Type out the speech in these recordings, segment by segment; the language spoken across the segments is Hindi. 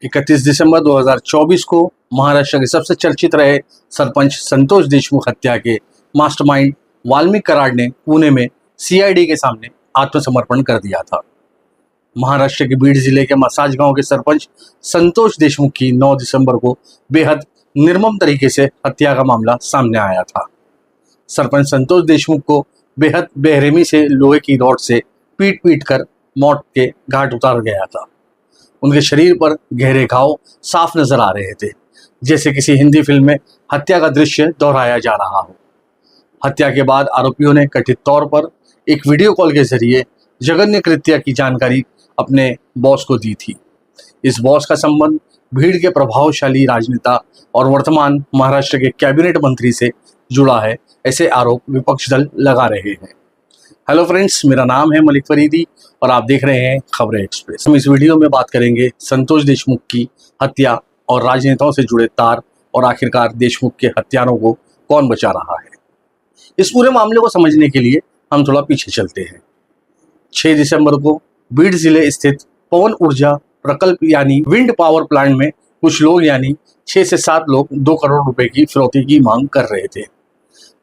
31 दिसंबर 2024 को महाराष्ट्र के सबसे चर्चित रहे सरपंच संतोष देशमुख हत्या के मास्टरमाइंड वाल्मीकि कराड ने पुणे में सीआईडी के सामने आत्मसमर्पण कर दिया था। महाराष्ट्र के बीड जिले के मसाज गांव के सरपंच संतोष देशमुख की 9 दिसंबर को बेहद निर्मम तरीके से हत्या का मामला सामने आया था। सरपंच संतोष देशमुख को बेहद बेरहमी से लोहे की रॉड से पीट पीट कर मौत के घाट उतार गया था। उनके शरीर पर गहरे घाव साफ नजर आ रहे थे, जैसे किसी हिंदी फिल्म में हत्या का दृश्य दोहराया जा रहा हो। हत्या के बाद आरोपियों ने कथित तौर पर एक वीडियो कॉल के जरिए जघन्य कृत्य की जानकारी अपने बॉस को दी थी। इस बॉस का संबंध भीड़ के प्रभावशाली राजनेता और वर्तमान महाराष्ट्र के कैबिनेट मंत्री से जुड़ा है, ऐसे आरोप विपक्ष दल लगा रहे हैं। हेलो फ्रेंड्स, मेरा नाम है मलिक फरीदी और आप देख रहे हैं खबरें एक्सप्रेस। हम इस वीडियो में बात करेंगे संतोष देशमुख की हत्या और राजनेताओं से जुड़े तार और आखिरकार देशमुख के हत्यारों को कौन बचा रहा है। इस पूरे मामले को समझने के लिए हम थोड़ा पीछे चलते हैं। 6 दिसंबर को बीड जिले स्थित पवन ऊर्जा प्रकल्प यानी विंड पावर प्लांट में कुछ लोग यानी 6 से 7 लोग 2 करोड़ रुपए की फिरौती की मांग कर रहे थे।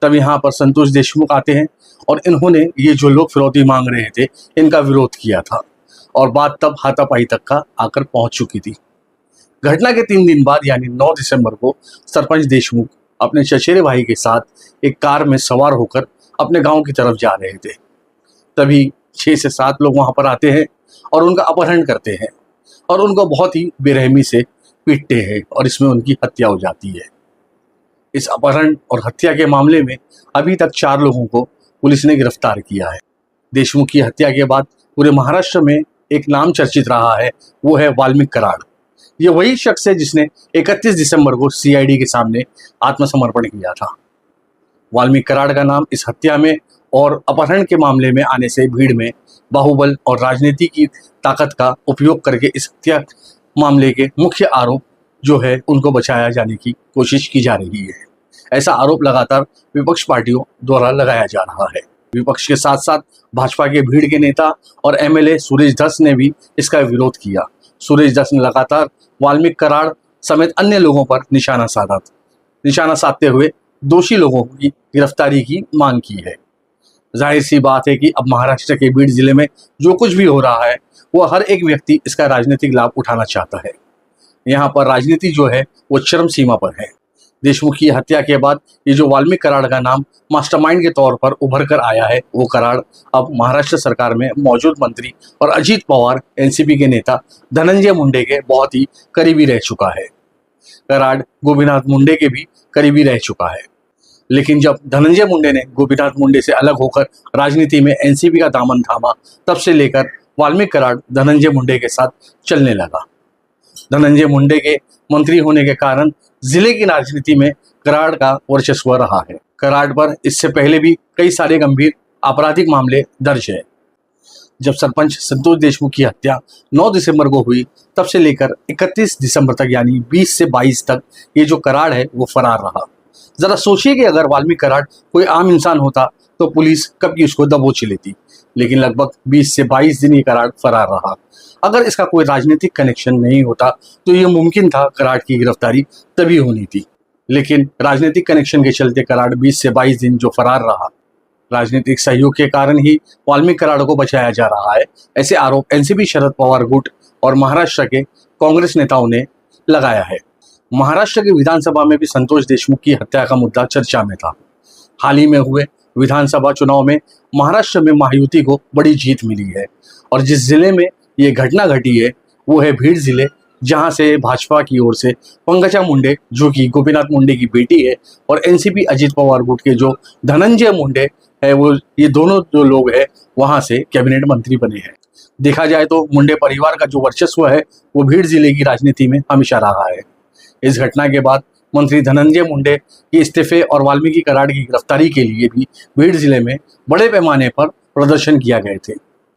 तब यहाँ पर संतोष देशमुख आते हैं और इन्होंने ये जो लोग फिरौती मांग रहे थे इनका विरोध किया था और बात तब हाथापाई तक का आकर पहुंच चुकी थी। घटना के 3 दिन बाद यानी 9 दिसंबर को सरपंच देशमुख अपने चचेरे भाई के साथ एक कार में सवार होकर अपने गांव की तरफ जा रहे थे। तभी 6 से 7 लोग वहां पर आते हैं और उनका अपहरण करते हैं और उनको बहुत ही बेरहमी से पीटते हैं और इसमें उनकी हत्या हो जाती है। इस अपहरण और हत्या के मामले में अभी तक 4 लोगों को पुलिस ने गिरफ्तार किया है। देशमुख की हत्या के बाद पूरे महाराष्ट्र में एक नाम चर्चित रहा है, वो है वाल्मीकि कराड। ये वही शख्स है जिसने 31 दिसंबर को सीआईडी के सामने आत्मसमर्पण किया था। वाल्मीकि कराड का नाम इस हत्या में और अपहरण के मामले में आने से भीड़ में बाहुबल और राजनीति की ताकत का उपयोग करके इस हत्या मामले के मुख्य आरोप जो है उनको बचाया जाने की कोशिश की जा रही है। ऐसा आरोप लगातार विपक्ष पार्टियों द्वारा लगाया जा रहा है। विपक्ष के साथ साथ भाजपा के भीड़ के नेता और एमएलए सुरेश धस ने भी इसका विरोध किया। सुरेश धस ने लगातार वाल्मीकि कराड समेत अन्य लोगों पर निशाना साधते हुए दोषी लोगों की गिरफ्तारी की मांग की है। जाहिर सी बात है कि अब महाराष्ट्र के बीड जिले में जो कुछ भी हो रहा है वो हर एक व्यक्ति इसका राजनीतिक लाभ उठाना चाहता है। यहाँ पर राजनीति जो है वो चरम सीमा पर है। देशमुख की हत्या के बाद ये जो वाल्मीकि कराड का नाम मास्टरमाइंड के तौर पर उभर कर आया है, वो कराड अब महाराष्ट्र सरकार में मौजूद मंत्री और अजीत पवार एनसीपी के नेता धनंजय मुंडे के बहुत ही करीबी रह चुका है। कराड गोपीनाथ मुंडे के भी करीबी रह चुका है। लेकिन जब धनंजय मुंडे ने गोपीनाथ मुंडे से अलग होकर राजनीति में एनसीपी का दामन थामा, तब से लेकर वाल्मीकि कराड धनंजय मुंडे के साथ चलने लगा। धनंजय मुंडे के मंत्री होने के कारण जिले की राजनीति में कराड का वर्चस्व रहा है। कराड पर इससे पहले भी कई सारे गंभीर आपराधिक मामले दर्ज है। जब सरपंच संतोष देशमुख की हत्या 9 दिसंबर को हुई, तब से लेकर 31 दिसंबर तक यानी 20 से 22 तक ये जो कराड है वो फरार रहा। जरा सोचिए कि अगर वाल्मीकि कराड कोई आम इंसान होता तो पुलिस कब की उसको दबोच लेती, लेकिन लगभग 20 से 22 दिन ये कराड फरार रहा। अगर इसका कोई राजनीतिक कनेक्शन नहीं होता तो ये मुमकिन था कराड की गिरफ्तारी तभी होनी थी, लेकिन राजनीतिक कनेक्शन के चलते कराड 20 से 22 दिन जो फरार रहा। राजनीतिक सहयोग के कारण ही वाल्मीकि कराड को बचाया जा रहा है, ऐसे आरोप एनसीपी शरद पवार गुट और महाराष्ट्र के कांग्रेस नेताओं ने लगाया है। महाराष्ट्र की विधानसभा में भी संतोष देशमुख की हत्या का मुद्दा चर्चा में था। हाल ही में हुए विधानसभा चुनाव में महाराष्ट्र में महायुति को बड़ी जीत मिली है और जिस जिले में ये घटना घटी है वो है भीड़ जिले, जहां से भाजपा की ओर से पंकजा मुंडे जो कि गोपीनाथ मुंडे की बेटी है और एनसीपी अजीत पवार गुट के जो धनंजय मुंडे है, वो ये दोनों जो लोग हैं वहां से कैबिनेट मंत्री बने हैं। देखा जाए तो मुंडे परिवार का जो वर्चस्व है वो भीड़ जिले की राजनीति में हमेशा रहा है। इस घटना के बाद मंत्री धनंजय मुंडे के इस्तीफे और वाल्मीकि कराड की गिरफ्तारी के लिए भी भीड़ जिले में बड़े पैमाने पर प्रदर्शन किया गए थे।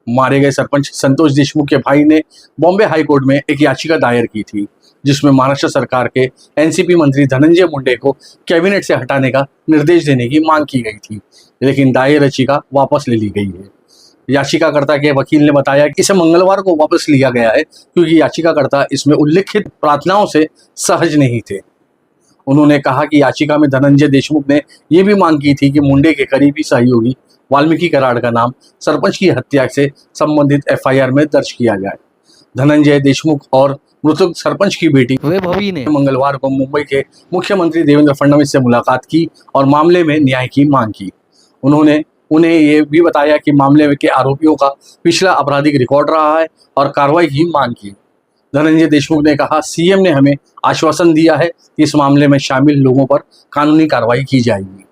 मारे गए सरपंच संतोष देशमुख के भाई ने बॉम्बे हाई कोर्ट में एक याचिका दायर की थी, जिसमें महाराष्ट्र सरकार के एनसीपी मंत्री धनंजय मुंडे को कैबिनेट से हटाने का निर्देश देने की मांग की गई थी, लेकिन दायर याचिका वापस ले ली गई है। याचिकाकर्ता के वकील ने बताया कि इसे मंगलवार को वापस लिया गया है क्योंकि याचिकाकर्ता इसमें उल्लिखित प्रार्थनाओं से सहज नहीं थे। उन्होंने कहा कि याचिका में धनंजय देशमुख ने यह भी मांग की थी कि मुंडे के करीबी सहयोगी वाल्मीकि कराड़ का नाम सरपंच की हत्या से संबंधित एफआईआर में दर्ज किया जाए। धनंजय देशमुख और मृतक सरपंच की बेटी वैभवी ने मंगलवार को मुंबई के मुख्यमंत्री देवेंद्र फडणवीस से मुलाकात की और मामले में न्याय की मांग की। उन्होंने उन्हें ये भी बताया कि मामले के आरोपियों का पिछला आपराधिक रिकॉर्ड रहा है और कार्रवाई की मांग की। धनंजय देशमुख ने कहा, सीएम ने हमें आश्वासन दिया है कि इस मामले में शामिल लोगों पर कानूनी कार्रवाई की जाएगी।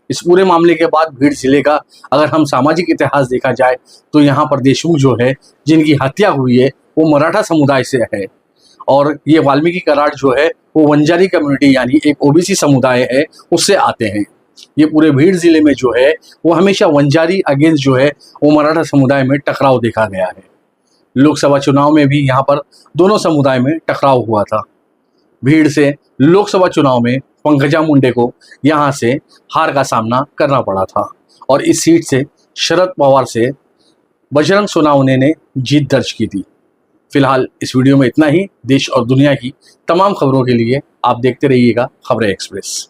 इस पूरे मामले के बाद भीड़ जिले का अगर हम सामाजिक इतिहास देखा जाए तो यहाँ पर देशमुख जो है जिनकी हत्या हुई है वो मराठा समुदाय से है और ये वाल्मीकि कराड़ जो है वो वंजारी कम्युनिटी यानी एक ओबीसी समुदाय है उससे आते हैं। ये पूरे भीड़ जिले में जो है वो हमेशा वंजारी अगेंस्ट जो है वो मराठा समुदाय में टकराव देखा गया है। लोकसभा चुनाव में भी यहाँ पर दोनों समुदाय में टकराव हुआ था। भीड़ से लोकसभा चुनाव में पंकजा मुंडे को यहाँ से हार का सामना करना पड़ा था और इस सीट से शरद पवार से बजरंग सोनावने ने जीत दर्ज की थी। फिलहाल इस वीडियो में इतना ही। देश और दुनिया की तमाम खबरों के लिए आप देखते रहिएगा खबरें एक्सप्रेस।